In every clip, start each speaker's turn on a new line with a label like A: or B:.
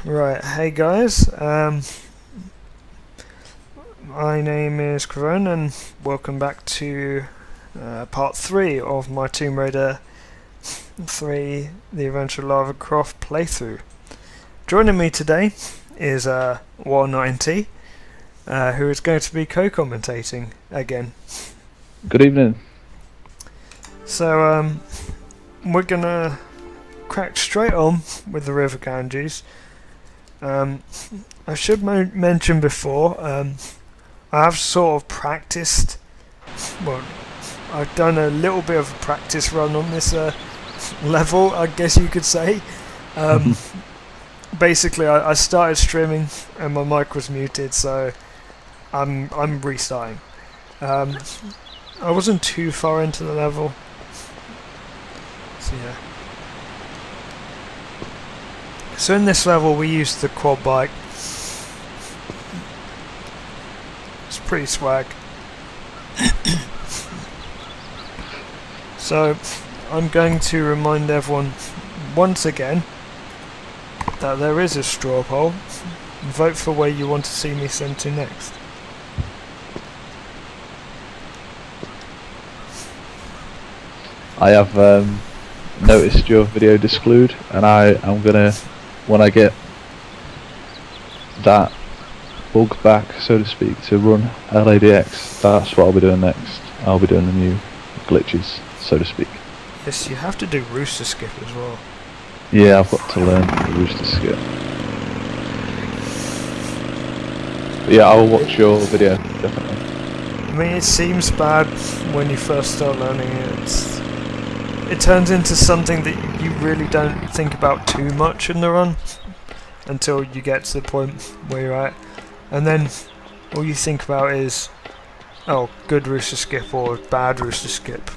A: Right, hey guys, my name is Kron and welcome back to part 3 of my Tomb Raider 3 The Adventure of Lara Croft playthrough. Joining me today is Warr90, who is going to be co-commentating again.
B: Good evening.
A: So we're gonna crack straight on with the River Ganges. I should mention before, I have sort of practiced, well, I've done a little bit of a practice run on this level, I guess you could say. Basically, I started streaming and my mic was muted, so I'm restarting. I wasn't too far into the level, so yeah. So in this level we used the quad bike. It's pretty swag. So I'm going to remind everyone once again that there is a straw poll. Vote for where you want to see me sent to next.
B: I have noticed your video disclude, and I'm gonna, when I get that bug back, so to speak, to run LADX, that's what I'll be doing next. I'll be doing the new glitches, so to speak.
A: Yes, you have to do rooster skip as well.
B: Yeah, I've got to learn the rooster skip. But yeah, I'll watch your video, definitely.
A: I mean, it seems bad when you first start learning it. It turns into something that you really don't think about too much in the run until you get to the point where you're at, and then all you think about is, oh, good rooster skip or bad rooster skip.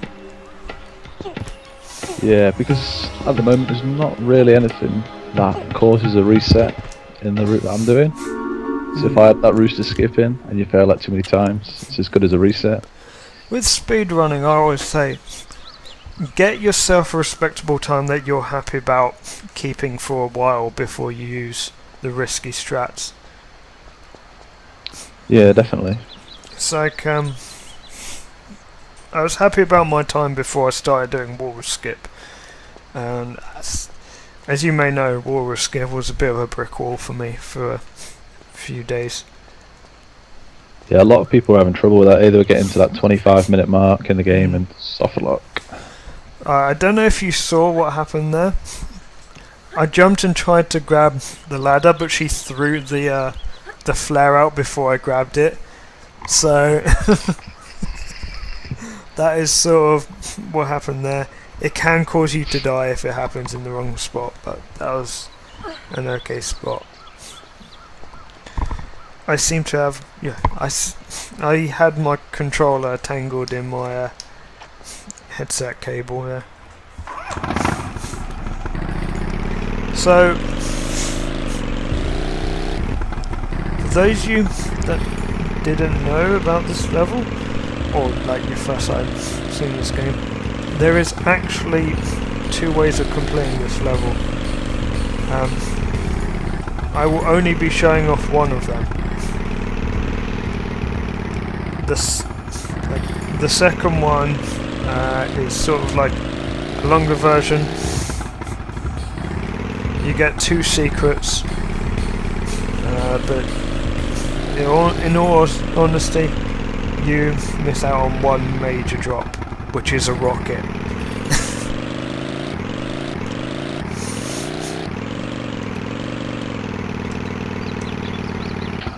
B: Yeah, because at the moment there's not really anything that causes a reset in the route that I'm doing. So if I had that rooster skip in and you fail that too many times, it's as good as a reset.
A: With speedrunning, I always say, get yourself a respectable time that you're happy about keeping for a while before you use the risky strats.
B: Yeah, definitely.
A: It's like, I was happy about my time before I started doing walrus skip, and as you may know, walrus skip was a bit of a brick wall for me for a few days.
B: Yeah, a lot of people are having trouble with that. Either getting to that 25-minute mark in the game and soft lock.
A: I don't know if you saw what happened there. I jumped and tried to grab the ladder, but she threw the flare out before I grabbed it. So that is sort of what happened there. It can cause you to die if it happens in the wrong spot, but that was an okay spot. I seem to have, yeah, I had my controller tangled in my headset cable there. So, for those of you that didn't know about this level, or like your first time seeing this game, there is actually 2 ways of completing this level. I will only be showing off one of them. The second one is sort of like a longer version. You get 2 secrets, but in all honesty, you miss out on one major drop, which is a rocket.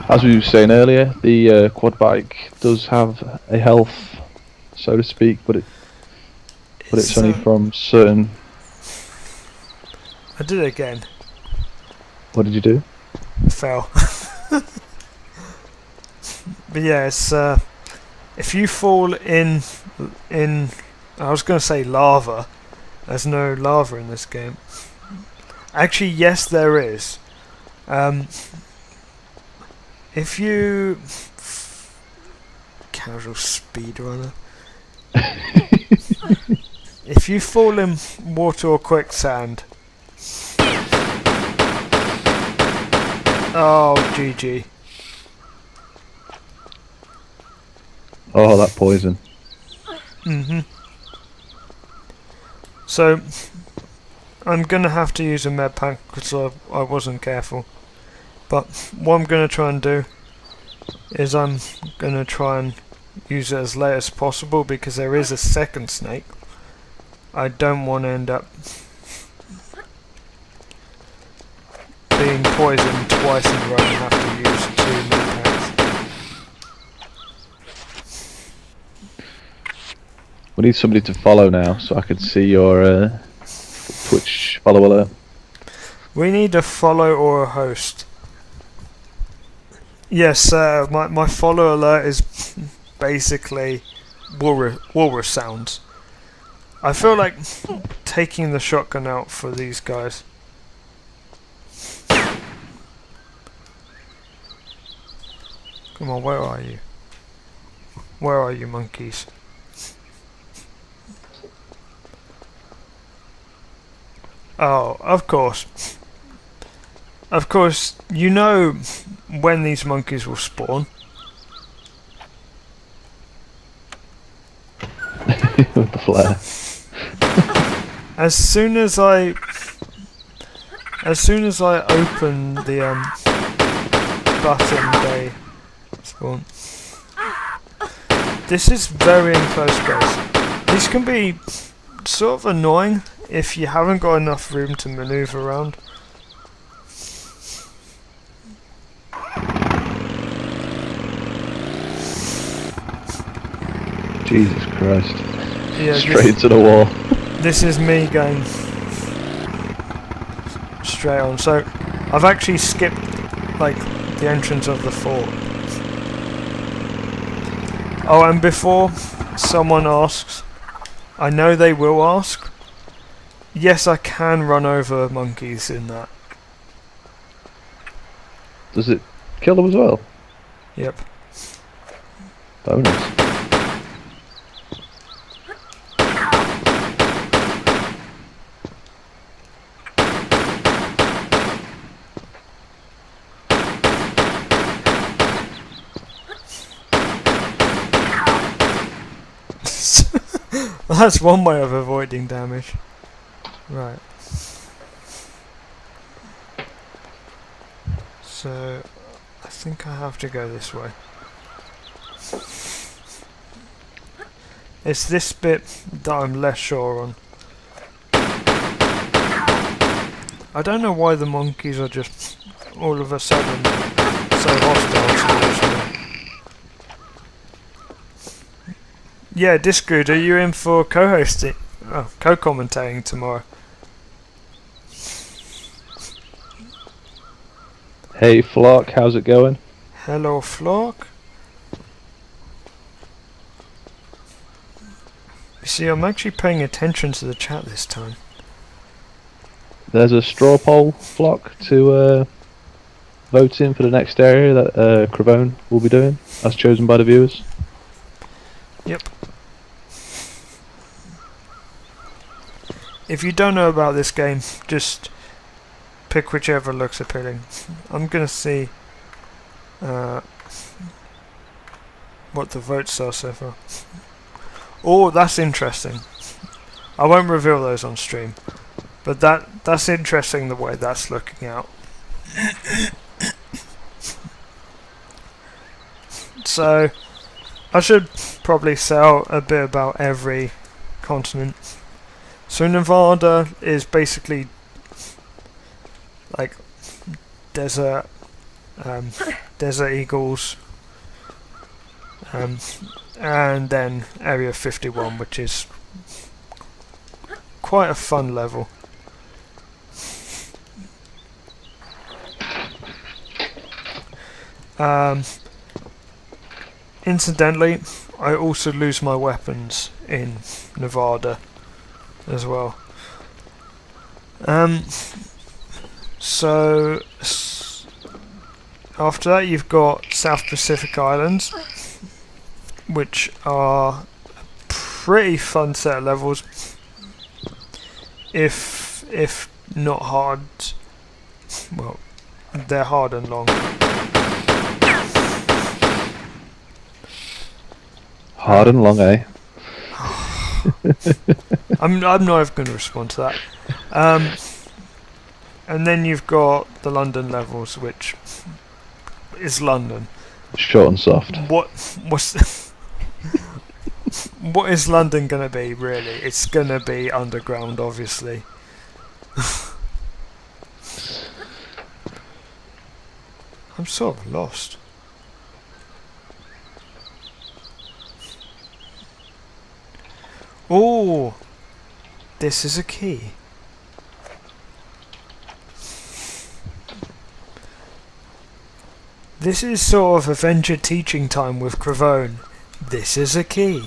B: As we were saying earlier, the quad bike does have a health, so to speak, but it's only from certain.
A: I did it again.
B: What did you do?
A: Fell. But yeah, it's if you fall in I was going to say lava. There's no lava in this game. Actually, yes, there is. If you casual speedrunner. If you fall in water or quicksand, Oh, GG.
B: Oh, that poison.
A: So, I'm gonna have to use a med pack because I wasn't careful. But what I'm gonna try and do is I'm gonna try and use it as late as possible because there is a second snake. I don't want to end up being poisoned twice in a row and have to use 2 med packs.
B: We need somebody to follow now, so I can see your Twitch follow alert.
A: We need a follow or a host. Yes, my follow alert is basically walrus sounds. I feel like taking the shotgun out for these guys. Come on, where are you? Where are you, monkeys? Oh, of course. Of course, you know when these monkeys will spawn.
B: With the flare.
A: As soon as I open the button, they spawn. This is very enclosed space. These can be sort of annoying if you haven't got enough room to maneuver around.
B: Jesus Christ.
A: Yeah,
B: straight to the wall.
A: This is me going straight on. So I've actually skipped like the entrance of the fort. Oh, and before someone asks, I know they will ask. Yes, I can run over monkeys in that.
B: Does it kill them as well?
A: Yep.
B: Bonus.
A: That's one way of avoiding damage. Right. So, I think I have to go this way. It's this bit that I'm less sure on. I don't know why the monkeys are just all of a sudden so hostile towards me. Yeah, Discord, are you in for co-hosting? Oh, co-commentating tomorrow?
B: Hey Flock, how's it going?
A: Hello, Flock. You see, I'm actually paying attention to the chat this time.
B: There's a straw poll, Flock, to vote in for the next area that Cravone will be doing, as chosen by the viewers.
A: Yep. If you don't know about this game, just pick whichever looks appealing. I'm gonna see what the votes are so far. Oh, that's interesting. I won't reveal those on stream, but that's interesting the way that's looking out. So, I should probably say a bit about every continent. So Nevada is basically like desert, desert eagles, and then Area 51, which is quite a fun level. Incidentally, I also lose my weapons in Nevada as well. So after that you've got South Pacific Islands, which are a pretty fun set of levels, if not hard. Well, they're hard and long.
B: Hard and long, eh?
A: I'm not even going to respond to that. And then you've got the London levels, which is London.
B: Short and soft.
A: What's what is London going to be, really? It's going to be underground, obviously. I'm sort of lost. Oh, this is a key. This is sort of adventure teaching time with Cravone. This is a key.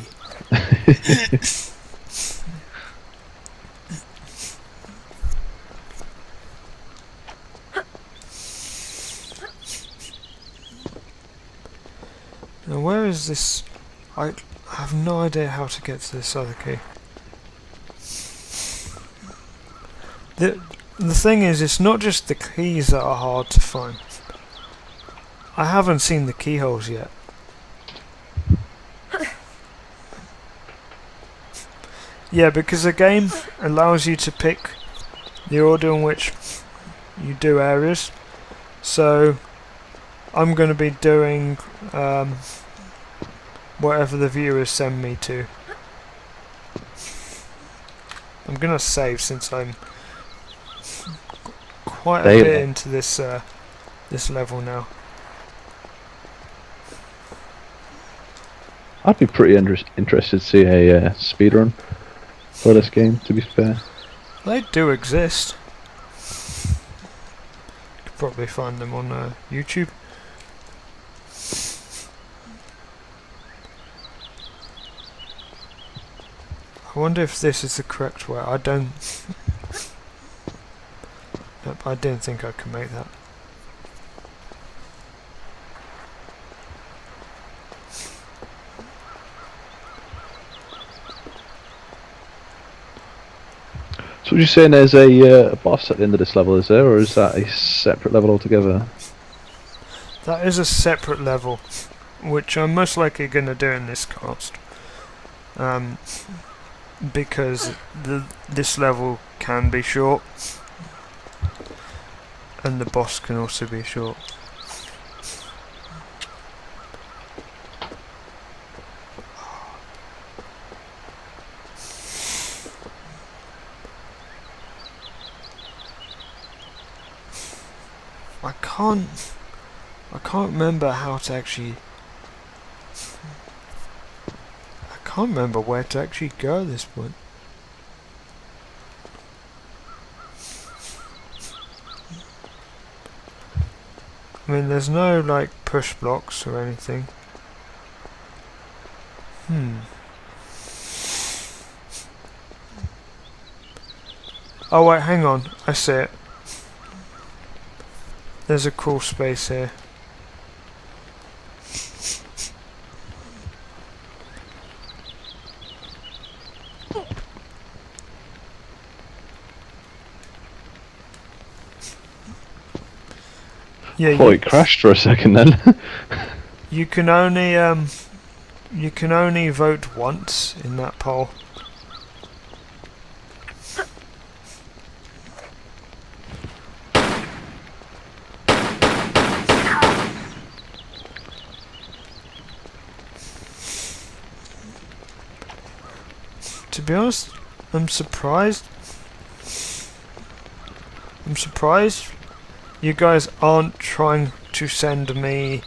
A: Now where is this? I have no idea how to get to this other key. The thing is, it's not just the keys that are hard to find. I haven't seen the keyholes yet. Yeah, because the game allows you to pick the order in which you do areas. So I'm going to be doing whatever the viewers send me to. I'm going to save since I'm quite a bit into this this level now.
B: I'd be pretty interested to see a speedrun for this game, to be fair.
A: They do exist. You could probably find them on YouTube. I wonder if this is the correct way. I don't... Nope, I didn't think I could make that.
B: So you're saying there's a boss at the end of this level, is there, or is that a separate level altogether?
A: That is a separate level, which I'm most likely going to do in this cast. Because this level can be short, and the boss can also be short. I can't remember how to actually... I can't remember where to actually go at this point. I mean, there's no, like, push blocks or anything. Oh wait, hang on. I see it. There's a cool space here. Yeah,
B: thought it crashed for a second then.
A: you can only vote once in that poll. To be honest, I'm surprised you guys aren't trying to send me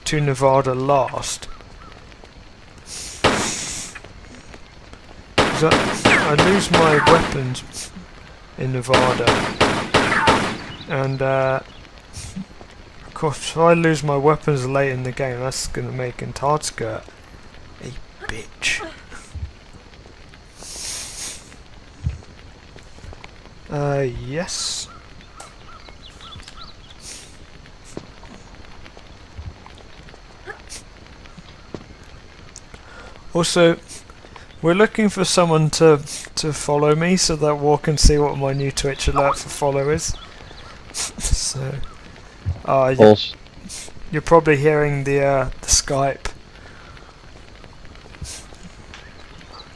A: to Nevada last. 'Cause I lose my weapons in Nevada, and of course if I lose my weapons late in the game, that's gonna make Antarctica a bitch. Yes. Also, we're looking for someone to follow me so that Warr can see what my new Twitch alert for follow is. So, You're,
B: Also,
A: you're probably hearing the Skype.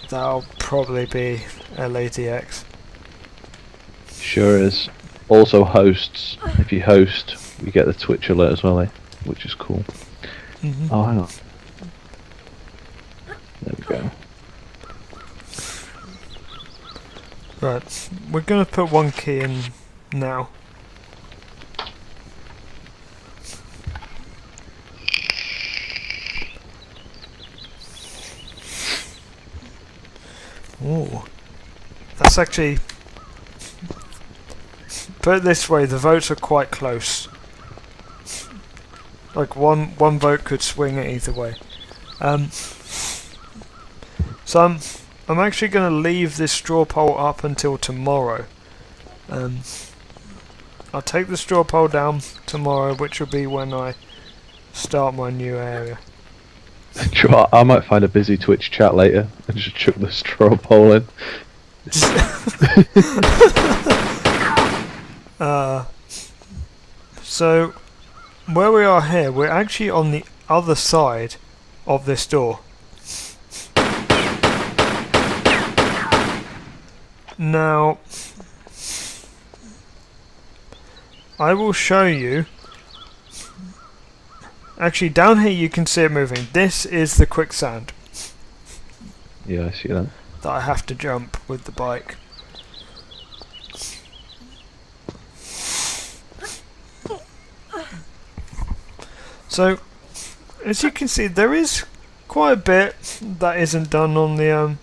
A: That'll probably be LADX.
B: sure is. Also hosts. If you host, you get the Twitch alert as well, which is cool. Oh, hang on. There we go.
A: Right, we're gonna put one key in now. Ooh, that's actually. Put it this way, the votes are quite close. Like one vote could swing it either way. So I'm actually going to leave this straw poll up until tomorrow. I'll take the straw poll down tomorrow, which will be when I start my new area.
B: Sure, I might find a busy Twitch chat later and just chuck the straw poll in.
A: So where we are here, we're actually on the other side of this door. Now, I will show you. Actually, down here you can see it moving. This is the quicksand
B: Yeah, I see that.
A: that I have to jump with the bike. So, as you can see, there is quite a bit that isn't done on the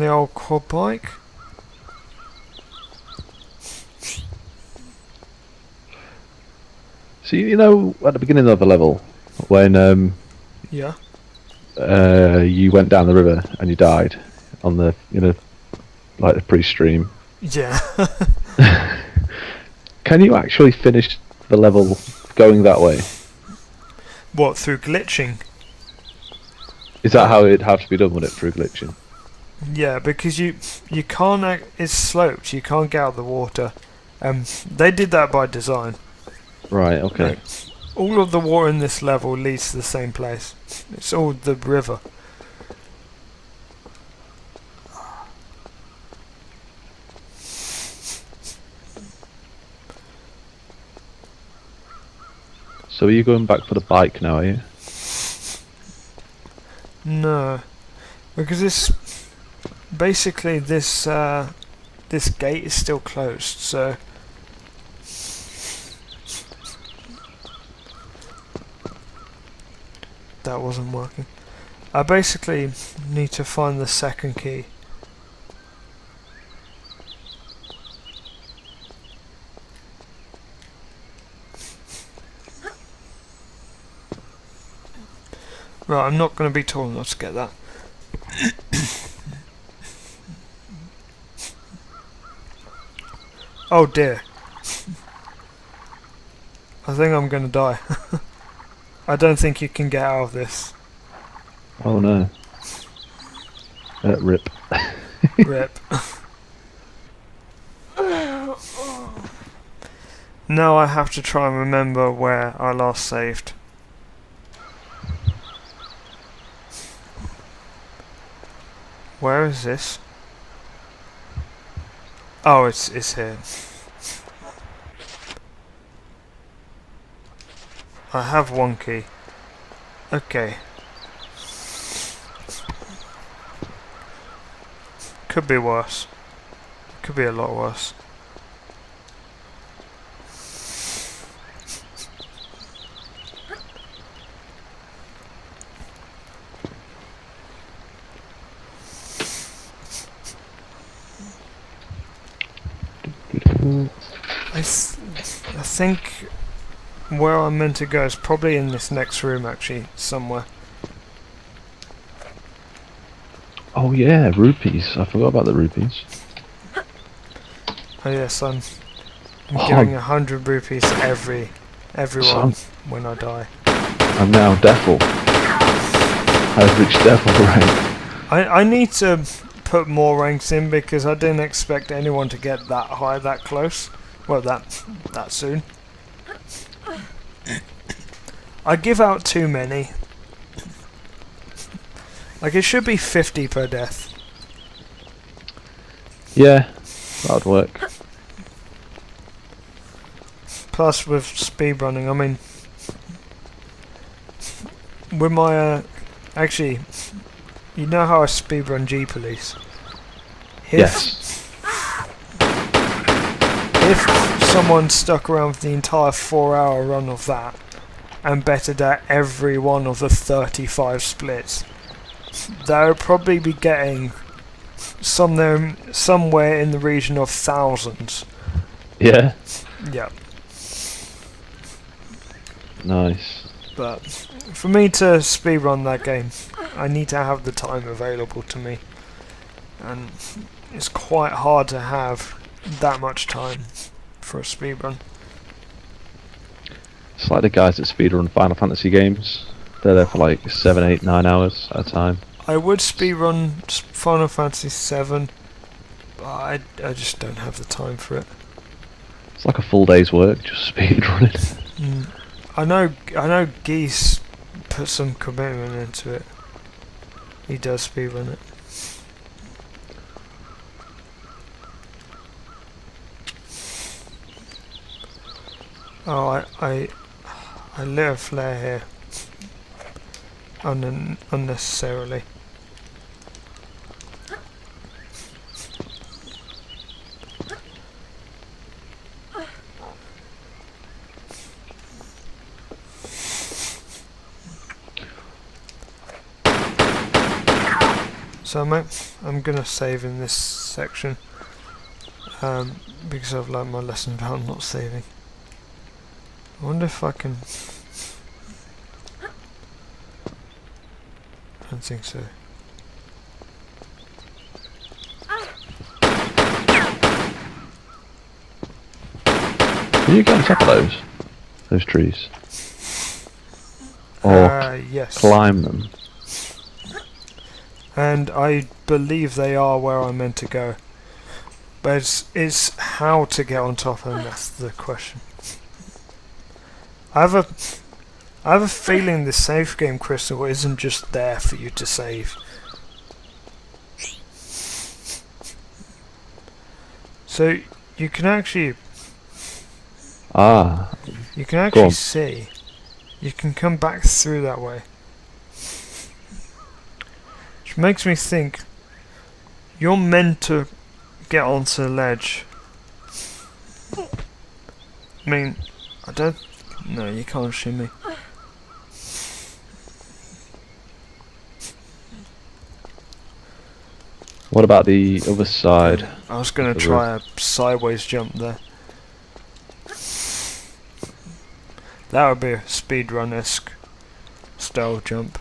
A: old quad bike.
B: So you know, at the beginning of the level, when
A: Yeah.
B: you went down the river and you died on the, like the pre-stream.
A: Yeah.
B: Can you actually finish the level going that way?
A: What, through glitching?
B: Is that how it'd have to be done, would it, through glitching?
A: Yeah, because you can't. It's sloped. You can't get out of the water. They did that by design.
B: Right. Okay.
A: Like, all of the water in this level leads to the same place. It's all the river.
B: So are you going back for the bike now? Are you?
A: No, because this basically this gate is still closed. So that wasn't working. I basically need to find the second key. Right, I'm not going to be tall enough to get that. Oh dear. I think I'm going to die. I don't think you can get out of this.
B: Oh no. Rip.
A: Rip. Now I have to try and remember where I last saved. Where is this? Oh, it's here. I have one key. Okay. Could be worse. Could be a lot worse. I think where I'm meant to go is probably in this next room, actually, somewhere.
B: Oh yeah, rupees. I forgot about the rupees.
A: Oh yes, I'm
B: Oh.
A: giving 100 rupees everyone
B: Son.
A: when I die.
B: I'm now devil. I've reached devil rank.
A: I need to put more ranks in because I didn't expect anyone to get that high that close. Well, that soon. I give out too many. Like, it should be 50 per death.
B: Yeah, that would work.
A: Plus, with speedrunning, I mean, with my actually, you know how I speedrun G Police?
B: Yes.
A: If someone stuck around for the entire 4-hour run of that and betted at every one of the 35 splits, they would probably be getting somewhere in the region of thousands.
B: Yeah.
A: Yeah.
B: Nice.
A: But for me to speedrun that game, I need to have the time available to me. And it's quite hard to have that much time for a speedrun.
B: It's like the guys that speedrun Final Fantasy games. They're there for like 7, 8, 9 hours at a time.
A: I would speedrun Final Fantasy 7, but I just don't have the time for it.
B: It's like a full day's work just speedrunning.
A: I know Geese put some commitment into it. He does speedrun it. Oh, I lit a flare here. Unnecessarily. So mate, I'm gonna save in this section because I've learned my lesson about not saving. I wonder if I can. I don't think so.
B: Can you get on top of those trees? Or
A: Yes.
B: climb them?
A: And I believe they are where I'm meant to go. But it's how to get on top of them, that's the question. I have a feeling the save game crystal isn't just there for you to save. So you can actually see. You can come back through that way. Which makes me think you're meant to get onto the ledge. I mean, I don't. No, you can't shimmy.
B: What about the other side?
A: I was gonna try a sideways jump there. That would be a speedrun-esque style jump.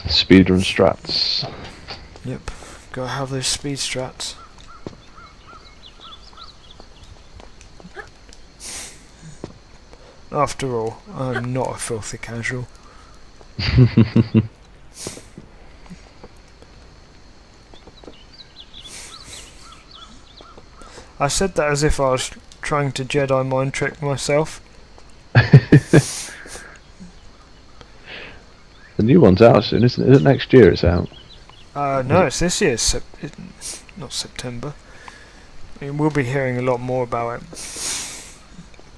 B: Speedrun strats.
A: Yep, gotta have those speed strats. After all, I'm not a filthy casual. I said that as if I was trying to Jedi mind trick myself.
B: The new one's out soon, isn't it? Is it next year it's out?
A: No, it's this year. Not September. I mean, we'll be hearing a lot more about it.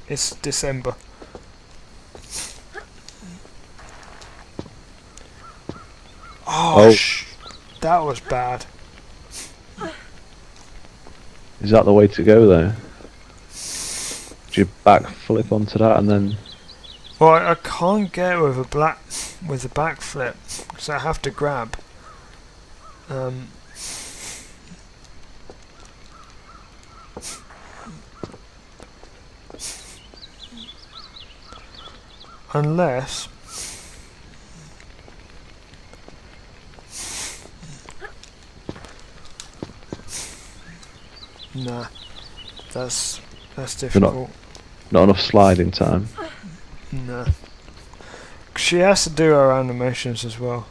A: It's December. Oh, that was bad.
B: Is that the way to go though? Do you backflip onto that and then?
A: Well, I can't get with a backflip, so I have to grab. Unless. Nah, that's difficult.
B: Not enough sliding time.
A: Nah. She has to do her animations as well.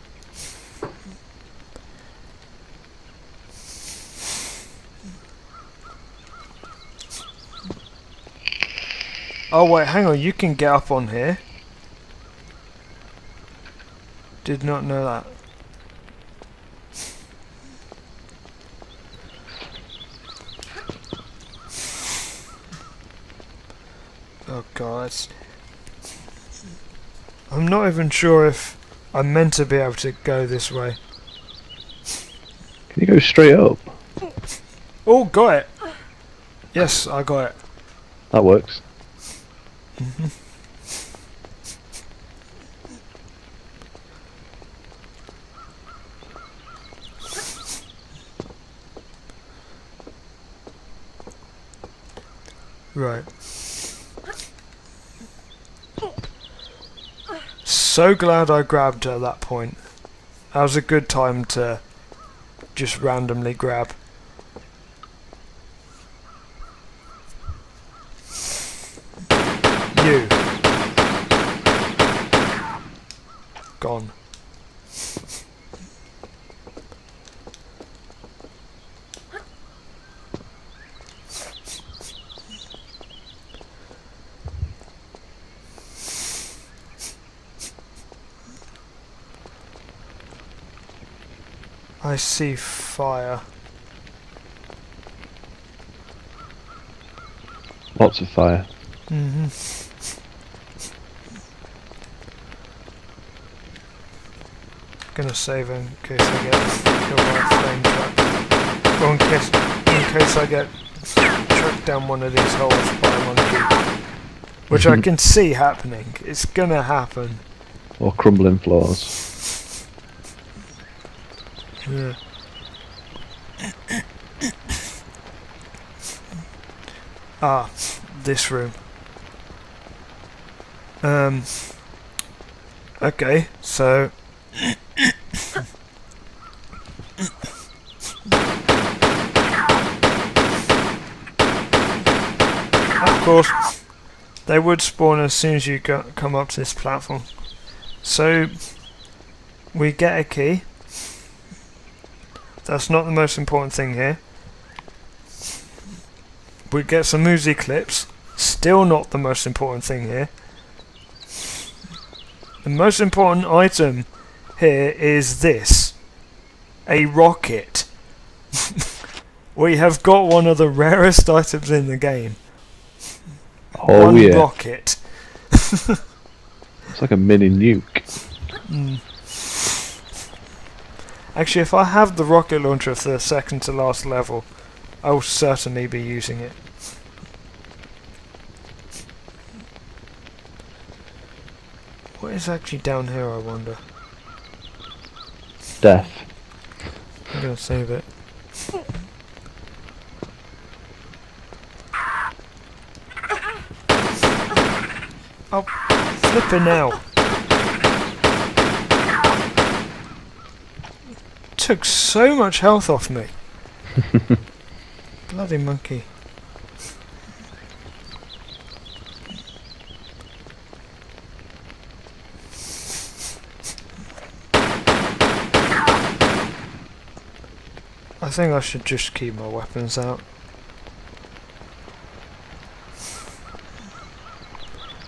A: Oh wait, hang on, you can get up on here. Did not know that. Oh god. I'm not even sure if I'm meant to be able to go this way.
B: Can you go straight up?
A: Oh, got it! Yes, I got it.
B: That works.
A: Right. So glad I grabbed at that point. That was a good time to just randomly grab. You. Gone. I see fire.
B: Lots of fire.
A: Gonna save in case I get killed by a flame truck. Or in case I get tracked down one of these holes by a monkey. Which I can see happening. It's gonna happen.
B: Or crumbling floors.
A: Yeah. Ah, this room. Okay, so of course they would spawn as soon as you come up to this platform. So we get a key. That's not the most important thing here. We get some Uzi clips. Still not the most important thing here. The most important item here is this. A rocket. We have got one of the rarest items in the game.
B: Oh
A: one
B: yeah.
A: rocket.
B: It's like a mini nuke.
A: Actually, if I have the rocket launcher for the second to last level, I will certainly be using it. What is actually down here, I wonder?
B: Death.
A: I'm gonna save it. Oh, flipping now. Took so much health off me. Bloody monkey. I think I should just keep my weapons out.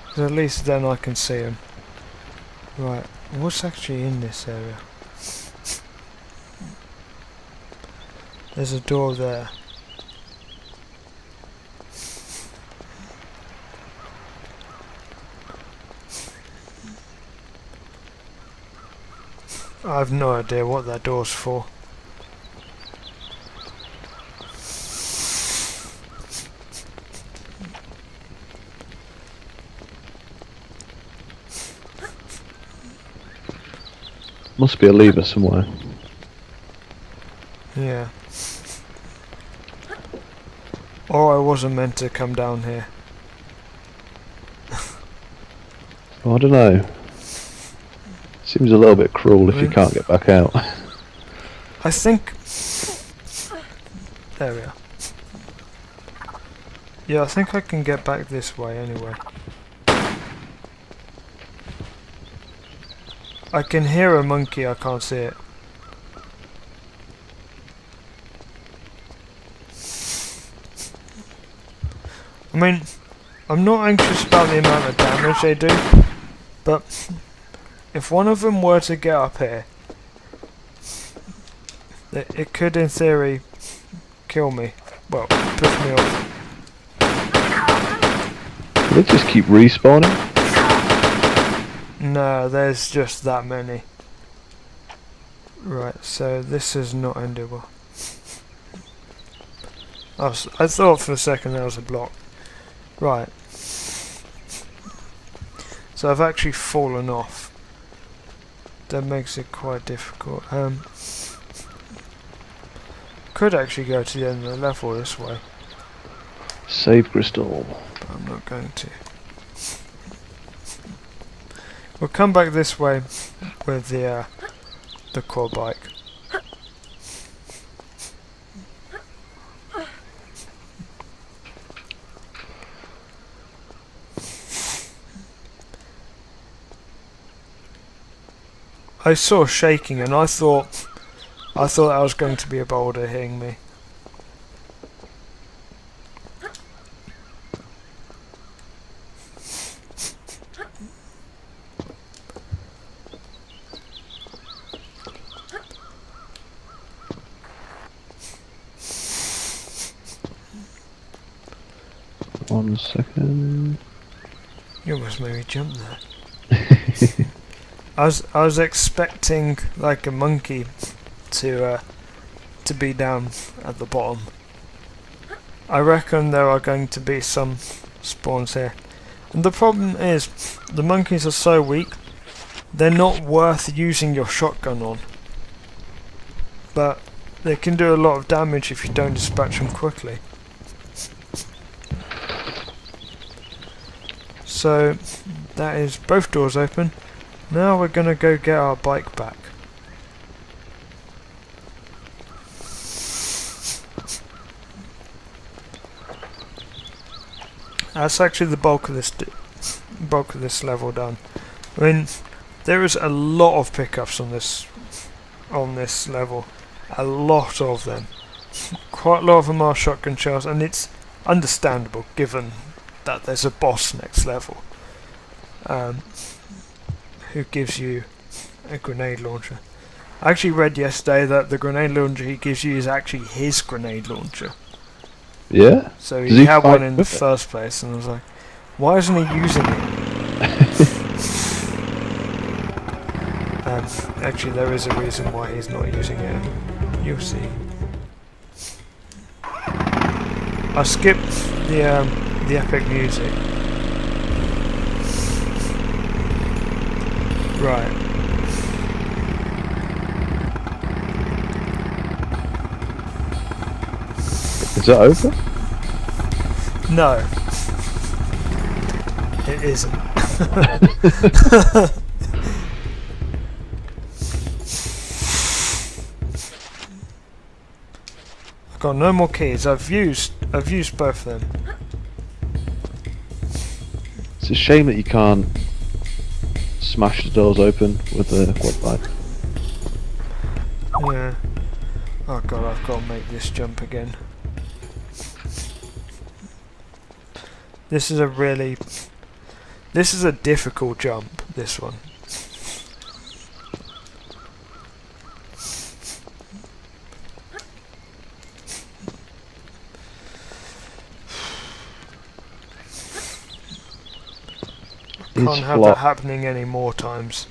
A: 'Cause at least then I can see them. Right, what's actually in this area? There's a door there. I have no idea what that door's for.
B: Must be a lever somewhere.
A: Yeah. Or I wasn't meant to come down here.
B: Oh, I don't know. Seems a little bit cruel if you can't get back out.
A: I think... There we are. Yeah, I think I can get back this way anyway. I can hear a monkey, I can't see it. I mean, I'm not anxious about the amount of damage they do, but if one of them were to get up here, it could in theory kill me. Well, push me off.
B: Do they just keep respawning?
A: No, there's just that many. Right, so this is not ended well. I thought for a second there was a block. Right. So I've actually fallen off. That makes it quite difficult. Could actually go to the end of the level this way.
B: Save crystal.
A: But I'm not going to. We'll come back this way with the quad bike. I saw shaking and I thought that was going to be a boulder hitting me.
B: One second.
A: You almost made me jump there. I was expecting like a monkey to be down at the bottom. I reckon there are going to be some spawns here. And the problem is, the monkeys are so weak, they're not worth using your shotgun on. But they can do a lot of damage if you don't dispatch them quickly. So that is both doors open. Now we're gonna go get our bike back. That's actually the bulk of this level done. I mean, there is a lot of pickups on this level, a lot of them. Quite a lot of them are shotgun shells, and it's understandable given that there's a boss next level. Who gives you a grenade launcher. I actually read yesterday that the grenade launcher he gives you is actually his grenade launcher.
B: Yeah?
A: So he had one in the first place, and I was like, why isn't he using it? Actually, there is a reason why he's not using it. You'll see. I skipped the epic music. Right.
B: Is that over?
A: No. It isn't. I've got no more keys. I've used both of them.
B: It's a shame that you can't smash the doors open with the quad bike.
A: Yeah. Oh god, I've got to make this jump again. This is a difficult jump, this one. Can't have that happening any more times.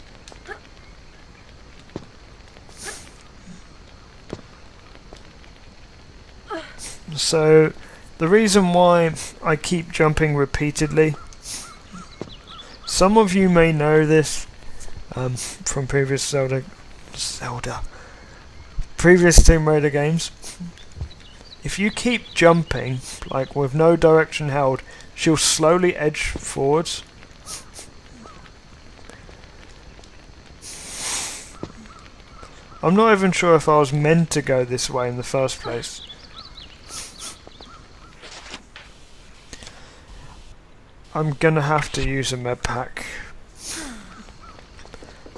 A: So, the reason why I keep jumping repeatedly, some of you may know this from previous previous Tomb Raider games. If you keep jumping, like with no direction held, she'll slowly edge forwards. I'm not even sure if I was meant to go this way in the first place. I'm gonna have to use a med pack,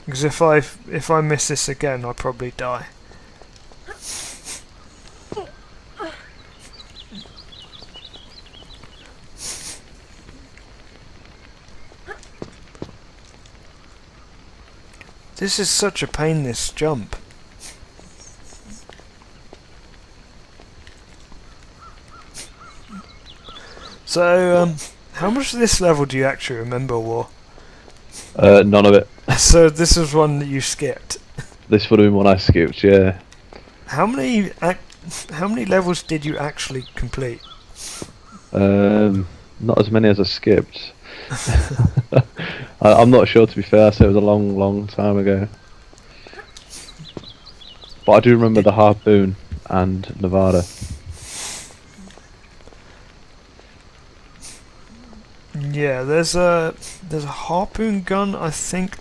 A: because if I miss this again, I'll probably die. This is such a pain, this jump. So, how much of this level do you actually remember, War?
B: None of it.
A: So this was one that you skipped.
B: This would have been one I skipped, yeah.
A: How many levels did you actually complete?
B: Not as many as I skipped. I'm not sure, to be fair. I said it was a long, long time ago. But I do remember the harpoon and Nevada.
A: Yeah, there's a harpoon gun, I think,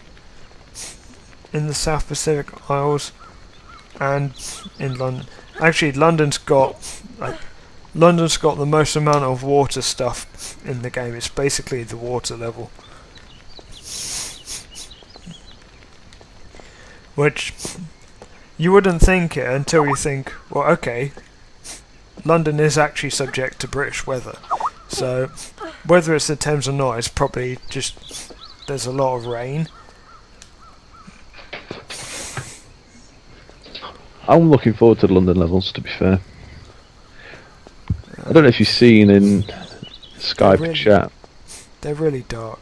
A: in the South Pacific Isles and in London. Actually, London's got the most amount of water stuff in the game. It's basically the water level, which you wouldn't think it until you think, well, okay, London is actually subject to British weather, so whether it's the Thames or not, it's probably just there's a lot of rain.
B: I'm looking forward to the London levels, to be fair. I don't know if you've seen in Skype chat.
A: They're really dark.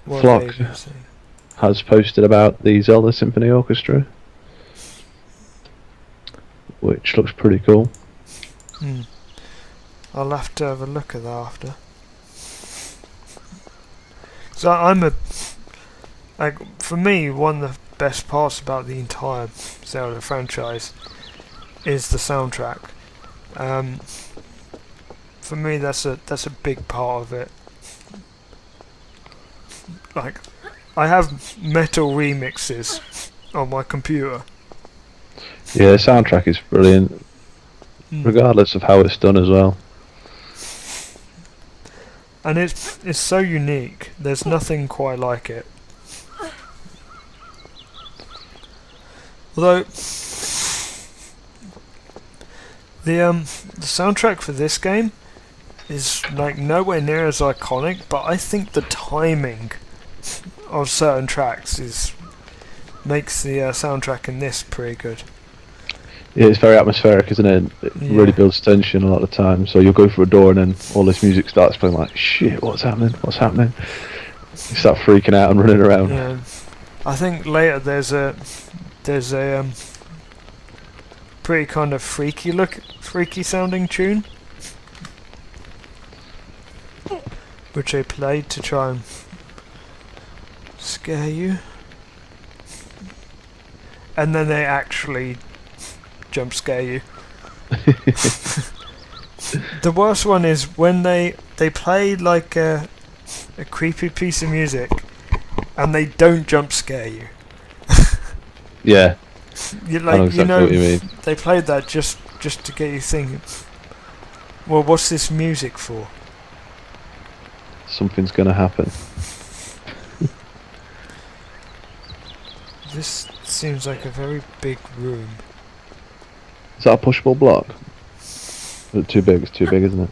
B: Flock has posted about the Zelda Symphony Orchestra, which looks pretty cool.
A: I'll have to have a look at that after. So for me, one of the best parts about the entire Zelda franchise is the soundtrack. For me, that's a big part of it. Like, I have metal remixes on my computer.
B: Yeah, the soundtrack is brilliant, regardless of how it's done as well.
A: And it's so unique. There's nothing quite like it. Although the soundtrack for this game is like nowhere near as iconic, but I think the timing of certain tracks makes the soundtrack in this pretty good.
B: Yeah, it's very atmospheric, isn't it? It really builds tension a lot of the time. So you'll go through a door and then all this music starts playing, like, shit, what's happening? What's happening? You start freaking out and running around.
A: Yeah, I think later there's a pretty kind of freaky sounding tune, which they played to try and scare you, and then they actually jump scare you. The worst one is when they play like a creepy piece of music and they don't jump scare you.
B: Yeah.
A: You
B: I know exactly what you mean.
A: They played that just to get you thinking, well, what's this music for?
B: Something's gonna happen.
A: This seems like a very big room.
B: Is that a pushable block? Is it too big? It's too big, isn't it?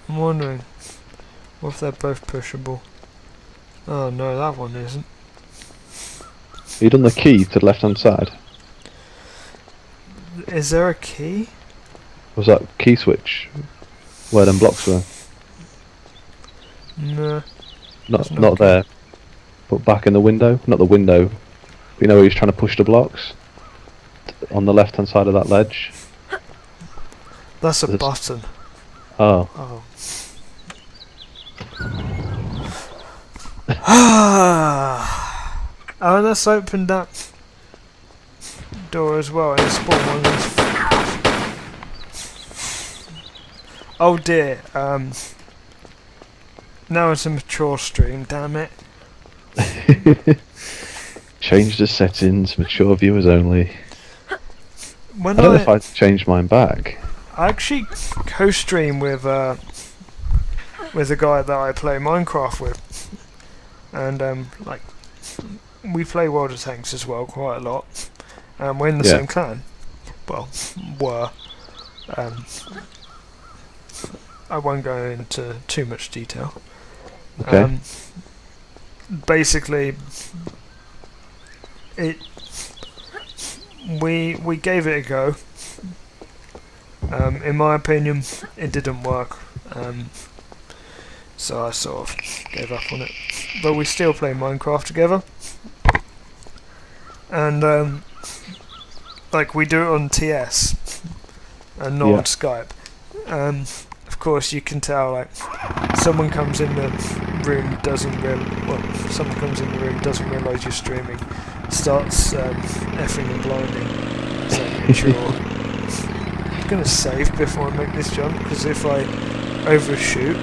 A: I'm wondering, what if they're both pushable? Oh no, that one isn't.
B: Have you done the key to the left hand side?
A: Is there a key?
B: Was that key switch where them blocks were?
A: No.
B: Not there. But back in the window? Not the window. You know where he's trying to push the blocks? On the left hand side of that ledge?
A: That's a button.
B: Oh.
A: Oh. Oh, let's open that door as well and spawn one of these. Oh dear, now it's a mature stream, damn it.
B: Change the settings, mature viewers only.
A: When
B: I don't know if I changed mine back.
A: I actually co-stream with a guy that I play Minecraft with, and like we play World of Tanks as well quite a lot, and we're in the same clan. Well, were. I won't go into too much detail.
B: Okay.
A: Basically, it we gave it a go. In my opinion, it didn't work, so I sort of gave up on it. But we still play Minecraft together, and like we do it on TS and not on Skype. Of course, you can tell like someone comes in the room doesn't realise you're streaming, starts effing and blinding. So sure. I'm gonna save before I make this jump, because if I overshoot,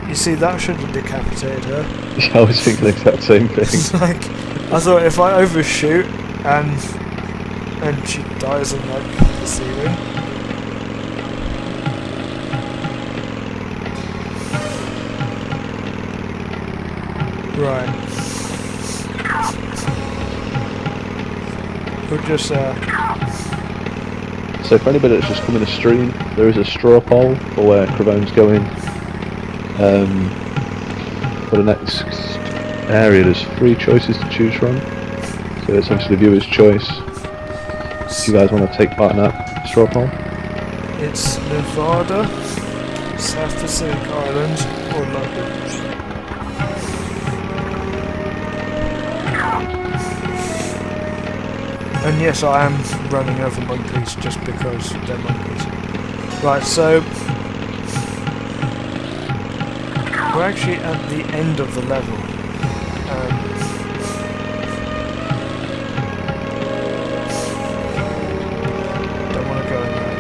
A: you see, that should have decapitated her.
B: Yeah, I was thinking the exact same thing.
A: It's like, I thought if I overshoot and she dies on like the ceiling. Right. We'll just
B: So for anybody that's just coming to stream, there is a straw poll for where Cravone's going. For the next area, there's 3 choices to choose from. So it's actually the viewer's choice. If you guys want to take part in that straw poll.
A: It's Nevada, South Pacific Islands, or London. And yes, I am running over monkeys just because they're monkeys. Right, so we're actually at the end of the level. Don't want to go in there.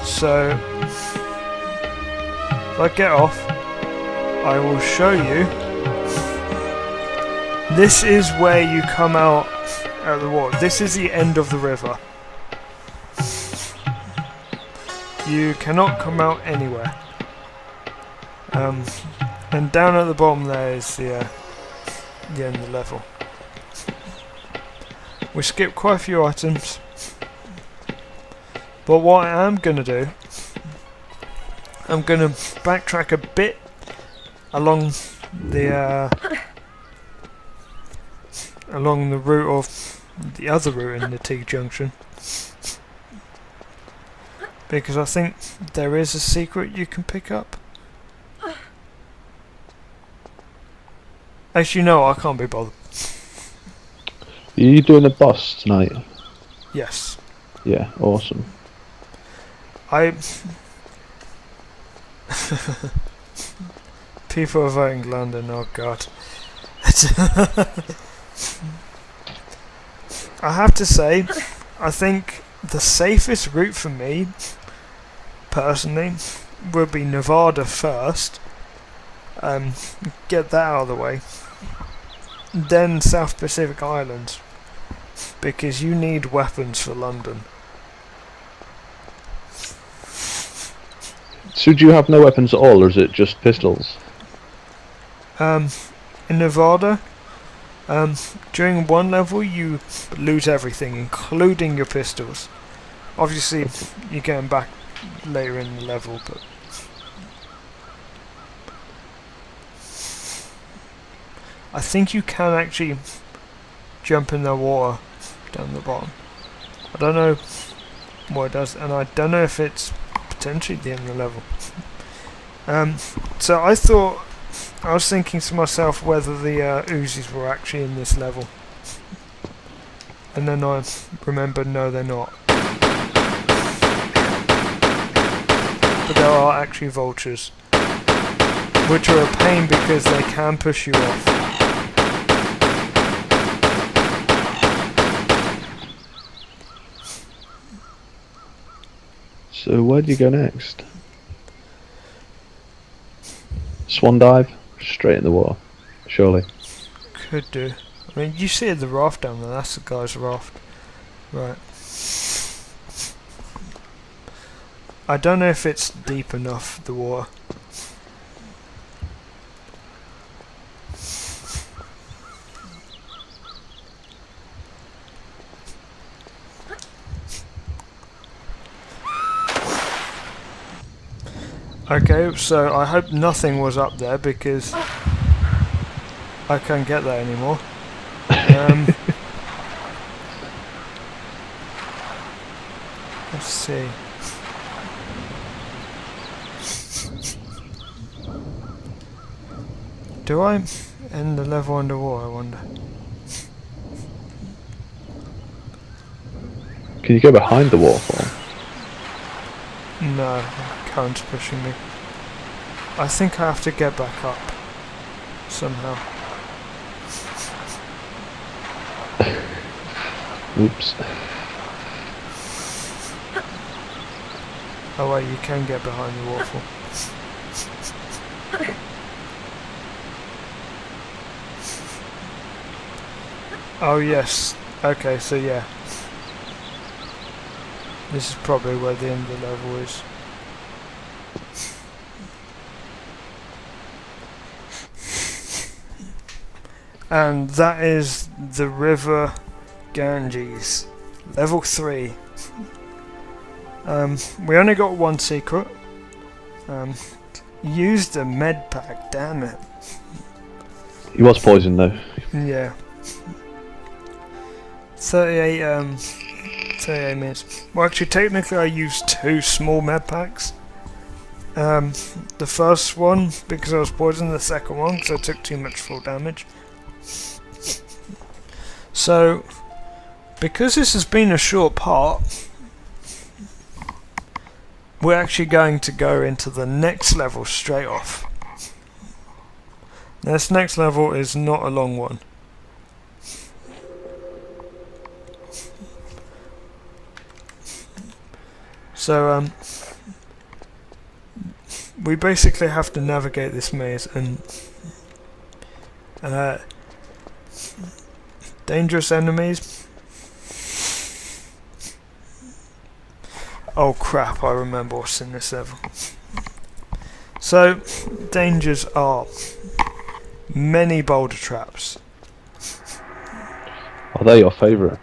A: So if I get off, I will show you. This is where you come out of the water. This is the end of the river. You cannot come out anywhere. And down at the bottom there is the end of the level. We skipped quite a few items. But what I am going to do, I'm going to backtrack a bit along the route of the other route in the T-junction, because I think there is a secret you can pick up. Actually, no, I can't be bothered.
B: Are you doing the boss tonight?
A: Yes.
B: Yeah, awesome.
A: People are voting London, oh god. I have to say, I think the safest route for me, personally, would be Nevada first. Get that out of the way. Then South Pacific Islands, because you need weapons for London.
B: So do you have no weapons at all, or is it just pistols?
A: In Nevada, during one level you lose everything, including your pistols. Obviously, you're going back later in the level, but I think you can actually jump in the water down the bottom. I don't know what it does, and I don't know if it's potentially the end of the level. So I was thinking to myself whether the Uzis were actually in this level, and then I remembered no, they're not. But there are actually vultures, which are a pain because they can push you off.
B: So where do you go next? Swan dive? Straight in the water, surely.
A: Could do. I mean, you see the raft down there, that's the guy's raft. Right. I don't know if it's deep enough, the water. Okay, so I hope nothing was up there because I can't get there anymore. Let's see. Do I end the level underwater, I wonder?
B: Can you go behind the waterfall?
A: No, current's pushing me. I think I have to get back up somehow.
B: Oops.
A: Oh wait, you can get behind the waterfall. Oh yes. Okay, so yeah. This is probably where the end of the level is. And that is the River Ganges. Level 3. We only got one secret. Used a med pack, damn it.
B: He was poisoned though.
A: Yeah. 38 minutes. Well, actually, technically, I used 2 small med packs. The first one because I was poisoned. The second one because I took too much full damage. So, because this has been a short part, we're actually going to go into the next level straight off. This next level is not a long one. So, we basically have to navigate this maze and dangerous enemies. Oh crap, I remember what's in this level. So, dangers are many boulder traps.
B: Are they your favourite?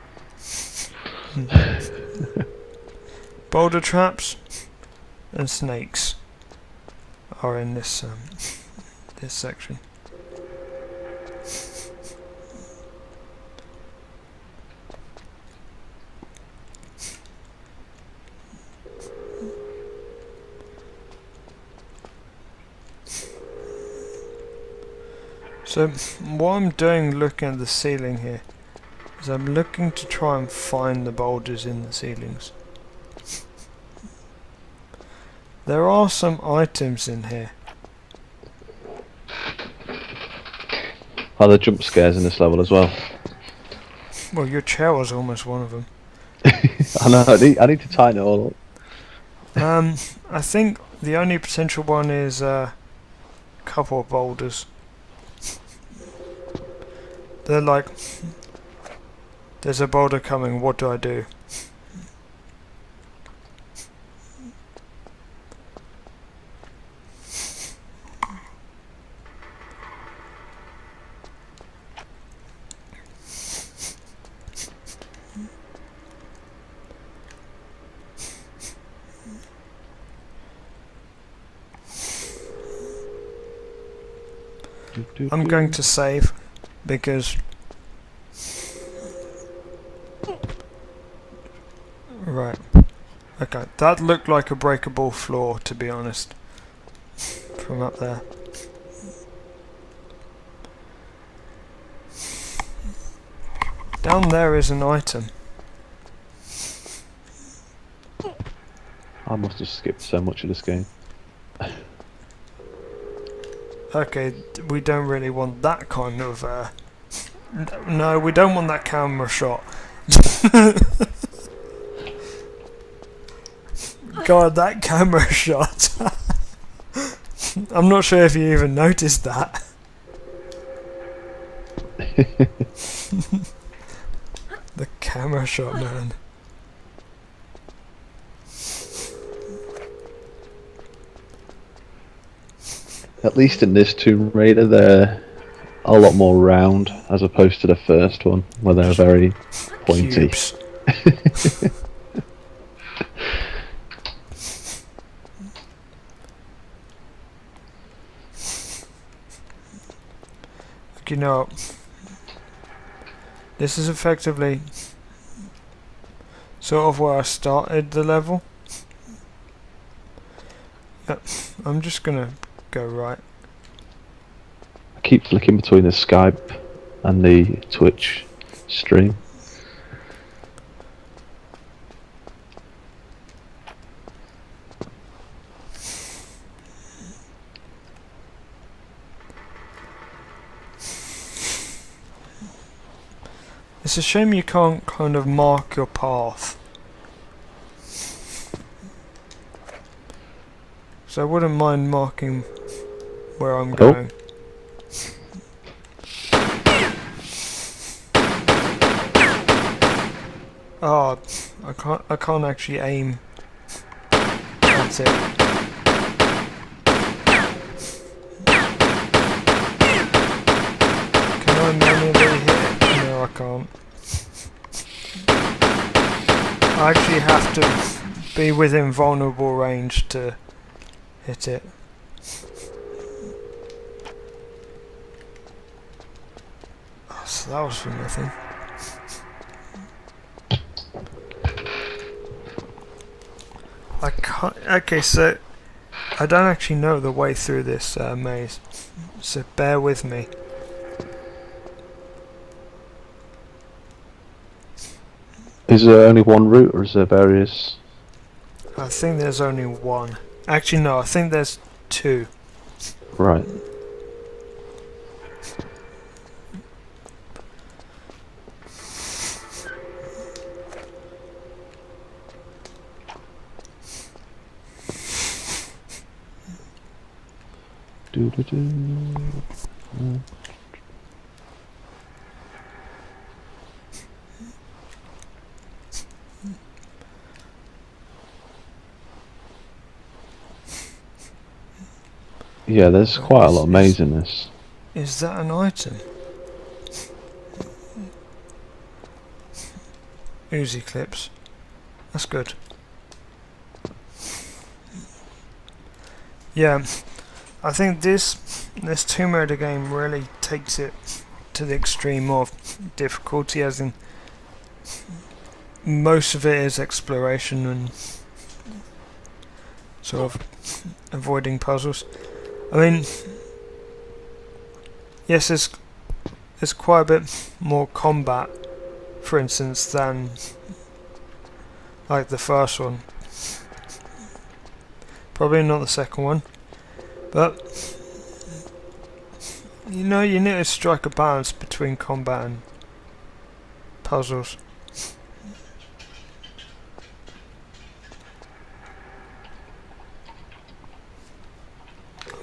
A: Boulder traps and snakes are in this this section. So what I'm doing looking at the ceiling here is I'm looking to try and find the boulders in the ceilings. There are some items in here.
B: Are there jump scares in this level as well?
A: Well, your chair was almost one of them.
B: I know, I need to tighten it all up.
A: I think the only potential one is a couple of boulders. They're like, there's a boulder coming, what do I do? I'm going to save because right. Okay, that looked like a breakable floor, to be honest, from up there. Down there is an item.
B: I must have skipped so much of this game.
A: Okay, we don't really want that kind of no, we don't want that camera shot. God, that camera shot. I'm not sure if you even noticed that. The camera shot, man.
B: At least in this Tomb Raider they're a lot more round as opposed to the first one where they're very pointy.
A: Cubes. You know, this is effectively sort of where I started the level. Yep, I'm just gonna go right.
B: I keep flicking between the Skype and the Twitch stream.
A: It's a shame you can't kind of mark your path. So I wouldn't mind marking where I'm going. Oh, I can't actually aim at it. Can I manually hit it? No, I can't. I actually have to be within vulnerable range to hit it. Oh, so that was for nothing. I can't. Okay, so I don't actually know the way through this maze, so bear with me.
B: Is there only one route, or is there various?
A: I think there's only one. Actually, no, I think there's two.
B: Right. Yeah, there's quite a lot of maze in this.
A: Is that an item? Uzi clips. That's good. Yeah, I think this Tomb Raider game really takes it to the extreme of difficulty, as in most of it is exploration and sort of avoiding puzzles. I mean, yes, there's quite a bit more combat, for instance, than like the first one. Probably not the second one, but you know, you need to strike a balance between combat and puzzles.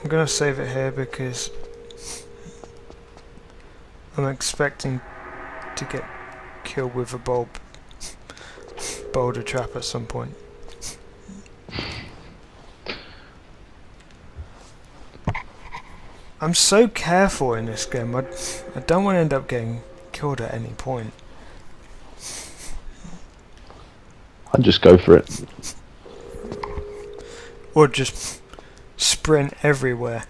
A: I'm gonna save it here because I'm expecting to get killed with a boulder trap at some point. I'm so careful in this game. I don't want to end up getting killed at any point.
B: I'd just go for it.
A: Or just sprint everywhere.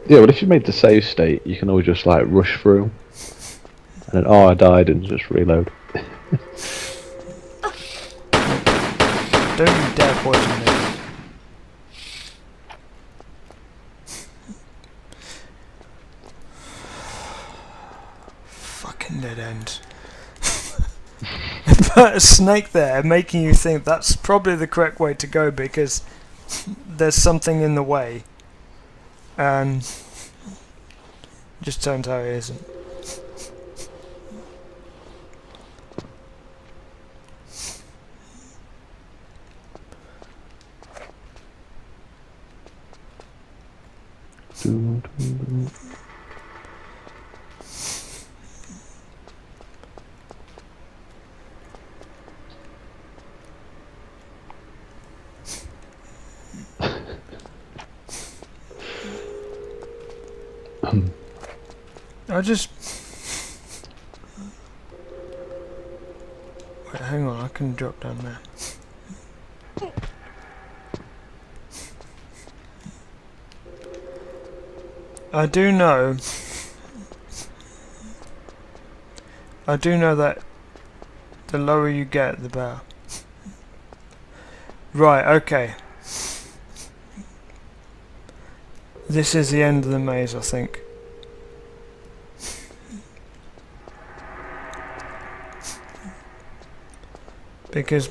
B: Yeah, but if you made the save state, you can always just like rush through. And then, oh, I died, and just reload.
A: Don't you dare poison me. Fucking dead end. But a snake there making you think that's probably the correct way to go because there's something in the way. And just turns out it isn't. I just... Wait, hang on, I can drop down there. I do know I do know that the lower you get, the better. Right, okay. This is the end of the maze, I think. Because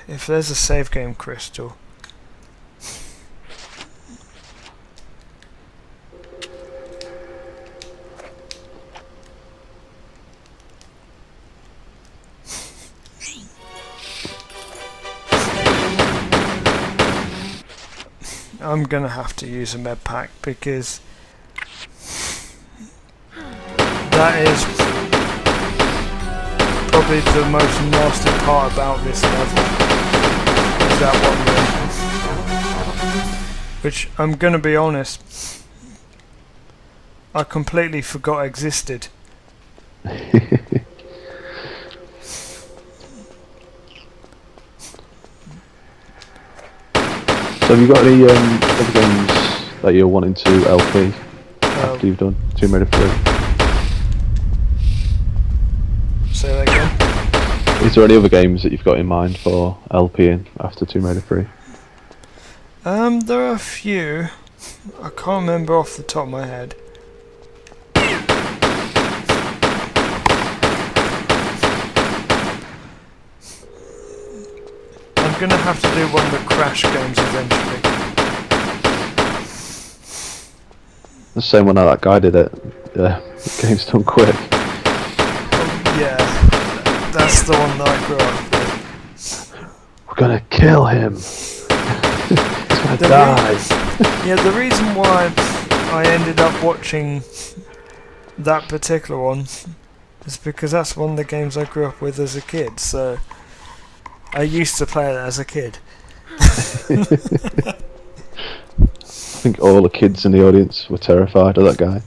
A: if there's a save game crystal, I'm gonna have to use a med pack because that is probably the most nasty part about this level. Is that one room? Which I'm gonna be honest, I completely forgot existed.
B: So have you got any other games that you're wanting to LP after you've done Tomb Raider 3?
A: Say that again?
B: Is there any other games that you've got in mind for LPing after Tomb Raider 3?
A: There are a few. I can't remember off the top of my head. I'm gonna have to do one of the Crash games eventually.
B: The same one that guy did it. Yeah, the game's done quick.
A: Yeah, that's the one that I grew up with.
B: We're gonna kill him. He's gonna die.
A: Yeah, the reason why I ended up watching that particular one is because that's one of the games I grew up with as a kid, so I used to play it as a kid.
B: I think all the kids in the audience were terrified of that guy.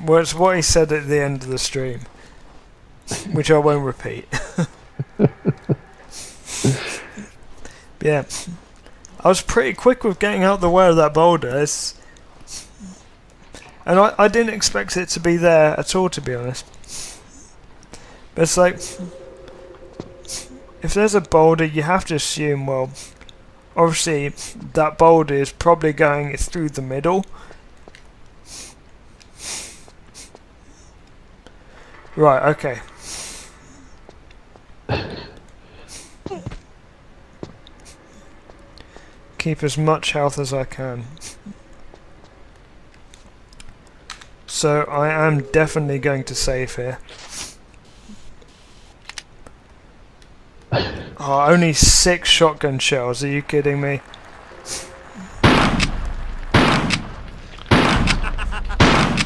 A: Well, it's what he said at the end of the stream, which I won't repeat. Yeah, I was pretty quick with getting out the way of that boulder, and I didn't expect it to be there at all, to be honest. But it's like, if there's a boulder, you have to assume, well, obviously that boulder is probably going through the middle. Right, okay. Keep as much health as I can. So I am definitely going to save here. Oh, only 6 shotgun shells, are you kidding me?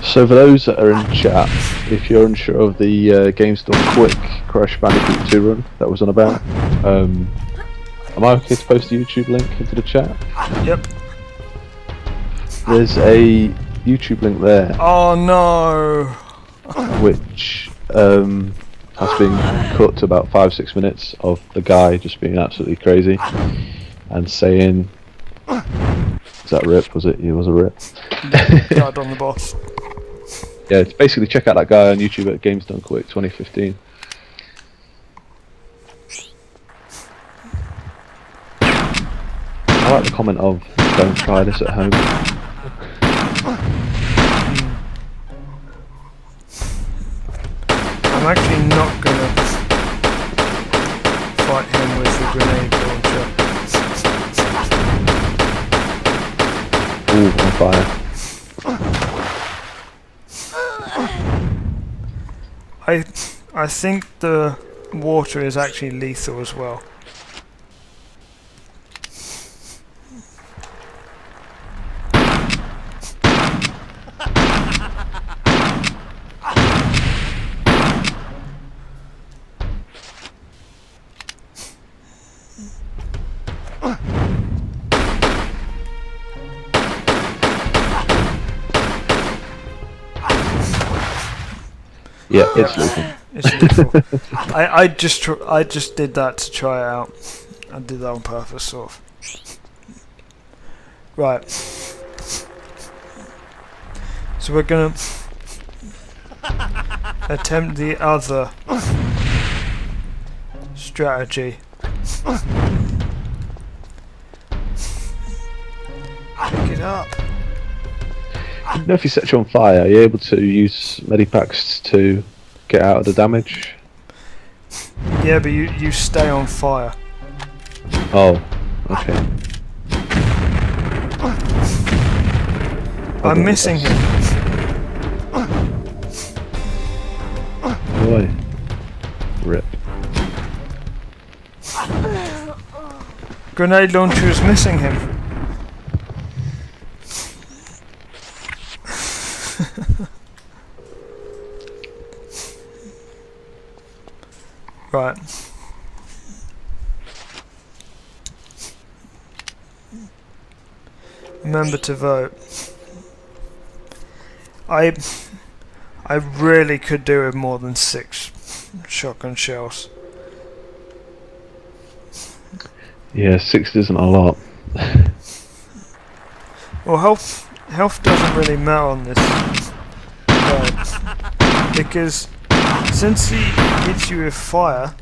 B: So for those that are in chat, if you're unsure of the Games Done Quick Crash Bandicoot 2 run that was on about, am I okay to post a YouTube link into the chat?
A: Yep.
B: There's a YouTube link there.
A: Oh no!
B: Which has been cut to about 5-6 minutes of the guy just being absolutely crazy and saying, is that Rip? Was it? He was a Rip.
A: Died on the boss.
B: Yeah, it's basically check out that guy on YouTube at Games Done Quick 2015. I like the comment of, don't try this at home.
A: I'm actually not gonna fight him with the grenade launcher.
B: Ooh, on fire.
A: I think the water is actually lethal as well.
B: Yeah, it's lethal.
A: It's lethal. I just did that to try it out. I did that on purpose, sort of. Right. So we're gonna attempt the other strategy. Pick it up.
B: You know, if you set you on fire, are you able to use medipacks to get out of the damage?
A: Yeah, but you stay on fire.
B: Oh, okay.
A: I'm missing him.
B: Boy. Rip.
A: Grenade launcher is missing him. Right. Remember to vote. I really could do with more than 6 shotgun shells.
B: Yeah, 6 isn't a lot.
A: Well, health doesn't really matter on this because since he hits you with fire,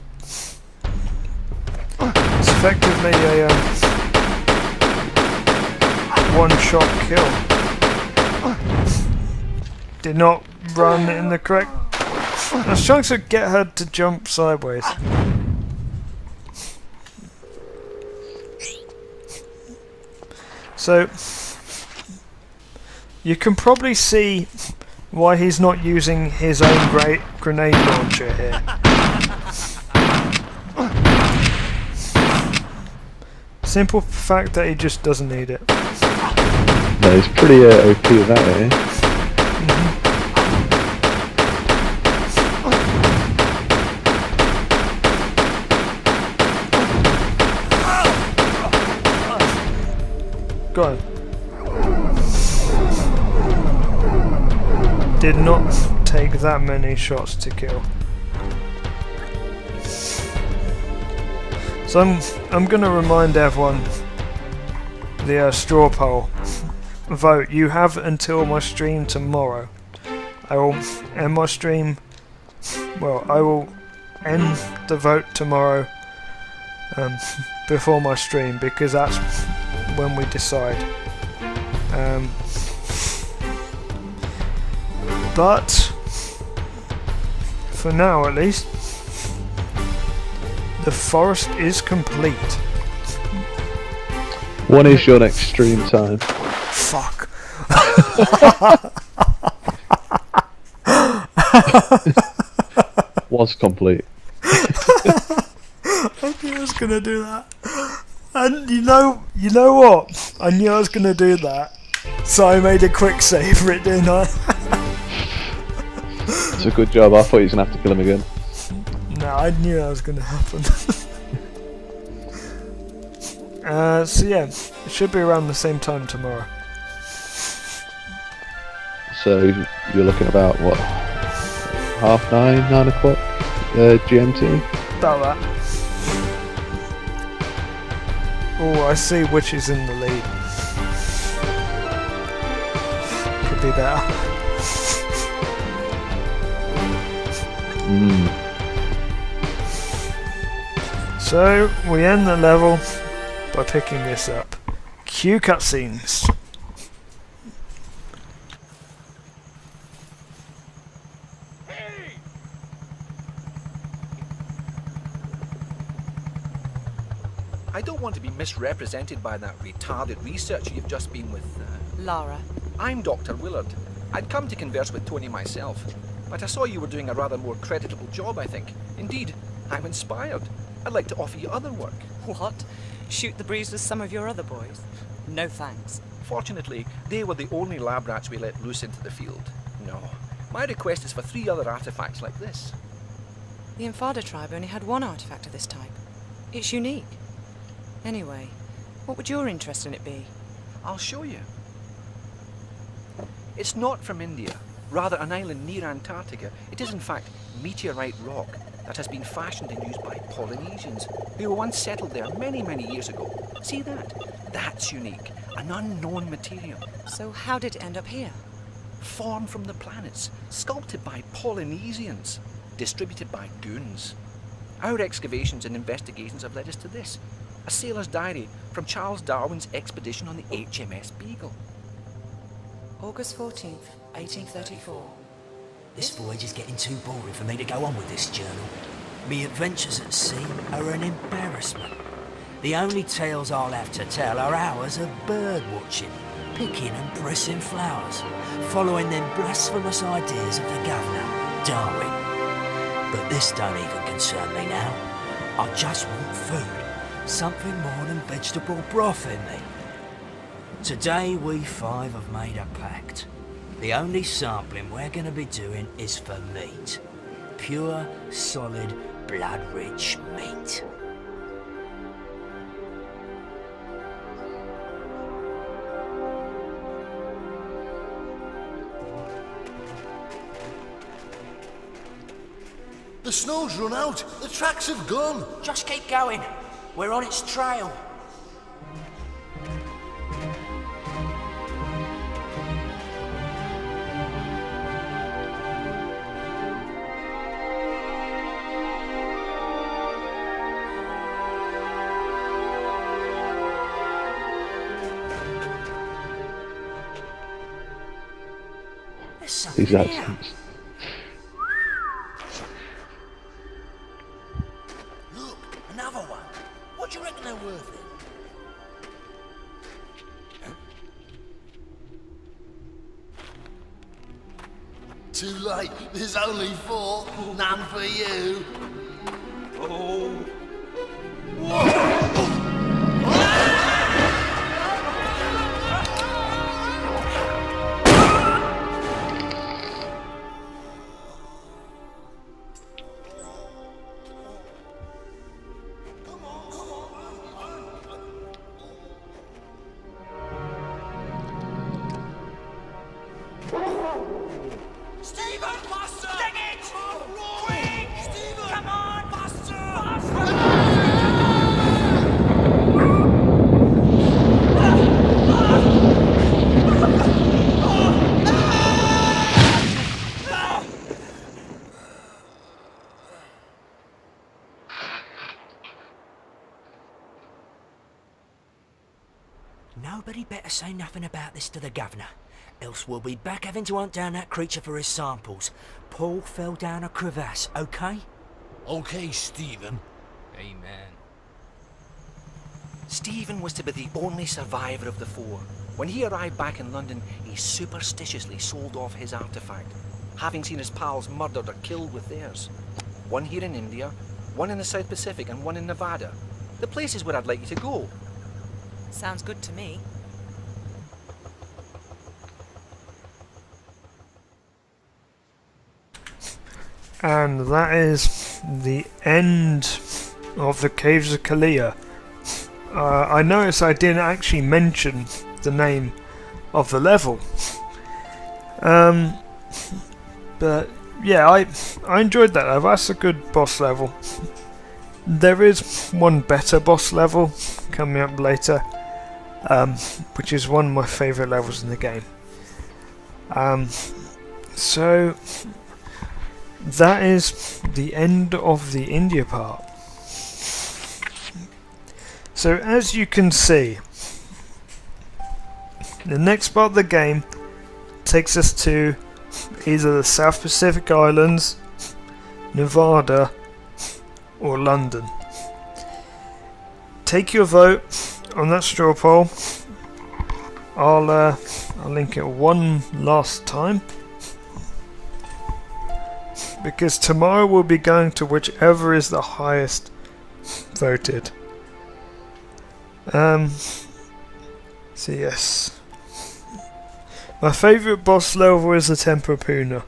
A: it's effectively a one-shot kill. Did not run in the correct. I was trying to get her to jump sideways. So you can probably see why he's not using his own great grenade launcher here. Simple fact that he just doesn't need it.
B: No, he's pretty OP with that, eh?
A: Go on. Did not take that many shots to kill. So I'm gonna remind everyone the straw poll vote. You have until my stream tomorrow. I will end my stream. Well, I will end the vote tomorrow before my stream because that's when we decide. But for now, at least, the forest is complete.
B: When is your next stream time?
A: Fuck.
B: Was complete.
A: I knew I was gonna do that. And you know what? I knew I was gonna do that. So I made a quick save for it, didn't I?
B: It's a good job. I thought you was gonna have to kill him again.
A: No, I knew that was gonna happen. So yeah, it should be around the same time tomorrow.
B: So you're looking about what? 9:30, 9 o'clock GMT?
A: About that. Oh, I see which is in the lead. Could be better. So we end the level by picking this up. Cue cutscenes.
C: I don't want to be misrepresented by that retarded researcher you've just been with.
D: Lara.
C: I'm Dr. Willard. I'd come to converse with Tony myself, but I saw you were doing a rather more creditable job, I think. Indeed, I'm inspired. I'd like to offer you other work.
D: What? Shoot the breeze with some of your other boys? No thanks.
C: Fortunately, they were the only lab rats we let loose into the field. No. My request is for 3 other artifacts like this.
D: The Infada tribe only had one artifact of this type. It's unique. Anyway, what would your interest in it be?
C: I'll show you. It's not from India, rather an island near Antarctica. It is in fact meteorite rock that has been fashioned and used by Polynesians who were once settled there many, many years ago. See that? That's unique. An unknown material.
D: So how did it end up here?
C: formed from the planets, sculpted by Polynesians, distributed by goons. Our excavations and investigations have led us to this, a sailor's diary from Charles Darwin's expedition on the HMS Beagle.
D: August 14th, 1834.
E: This voyage is getting too boring for me to go on with this journal. Me adventures at sea are an embarrassment. The only tales I'll have to tell are hours of bird watching, picking and pressing flowers, following them blasphemous ideas of the governor, Darwin. But this don't even concern me now. I just want food, something more than vegetable broth in me. Today we five have made a pact. The only sampling we're going to be doing is for meat. Pure, solid, blood-rich meat.
F: The snow's run out. The tracks have gone.
E: Just keep going. We're on its trail. There's something
B: These
E: here.
B: accents.
F: Look, another one. What do you reckon they're worth then? Too late. There's only 4. None for you.
E: Stephen, faster! Dig it! Quick! Stephen! Come on, faster! Nobody better say nothing about this to the governor. Else we'll be back having to hunt down that creature for his samples. Paul fell down a crevasse, okay?
F: Okay, Stephen.
C: Amen. Stephen was to be the only survivor of the 4. When he arrived back in London, he superstitiously sold off his artifact, having seen his pals murdered or killed with theirs. One here in India, one in the South Pacific, and one in Nevada. The places where I'd like you to go.
D: Sounds good to me.
A: And that is the end of the Caves of Kalia. I noticed I didn't actually mention the name of the level. But yeah, I enjoyed that level. That's a good boss level. There is one better boss level coming up later, which is one of my favourite levels in the game. So that is the end of the India part. So as you can see, the next part of the game takes us to either the South Pacific Islands, Nevada, or London. Take your vote on that straw poll. I'll link it one last time, because tomorrow we'll be going to whichever is the highest voted. So yes, my favourite boss level is the Temple Puna,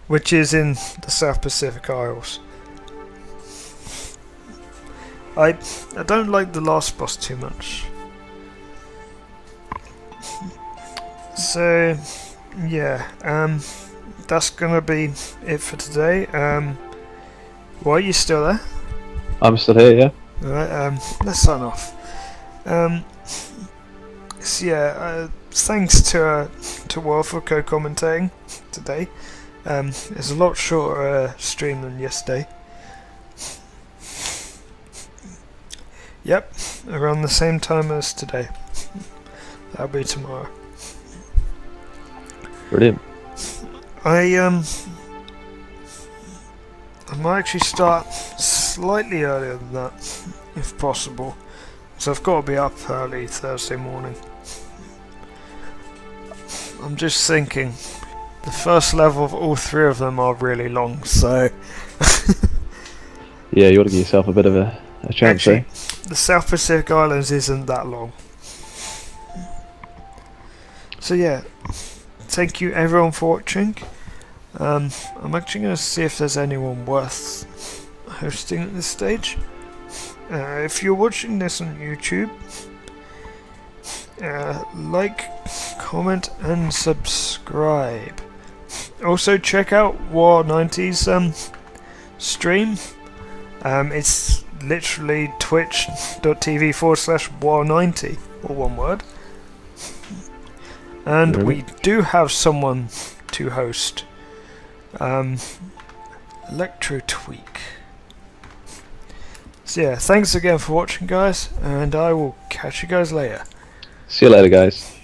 A: which is in the South Pacific Isles. I don't like the last boss too much. So yeah, that's gonna be it for today. Why are you still there?
B: I'm still here, yeah?
A: Alright, let's sign off. So yeah, thanks to Warr for co-commentating today. It's a lot shorter stream than yesterday. Yep, around the same time as today. That'll be tomorrow.
B: Brilliant.
A: I might actually start slightly earlier than that, if possible. So I've got to be up early Thursday morning. I'm just thinking, the first level of all three of them are really long, so...
B: Yeah, you want to give yourself a bit of a chance,
A: Actually, the South Pacific Islands isn't that long. So yeah, thank you everyone for watching. I'm actually going to see if there's anyone worth hosting at this stage. If you're watching this on YouTube, like, comment and subscribe. Also check out Warr90's stream. It's literally twitch.tv/Warr90, all one word. And we do have someone to host. Electro Tweak. So yeah, thanks again for watching, guys, and I will catch you guys later.
B: See you later, guys.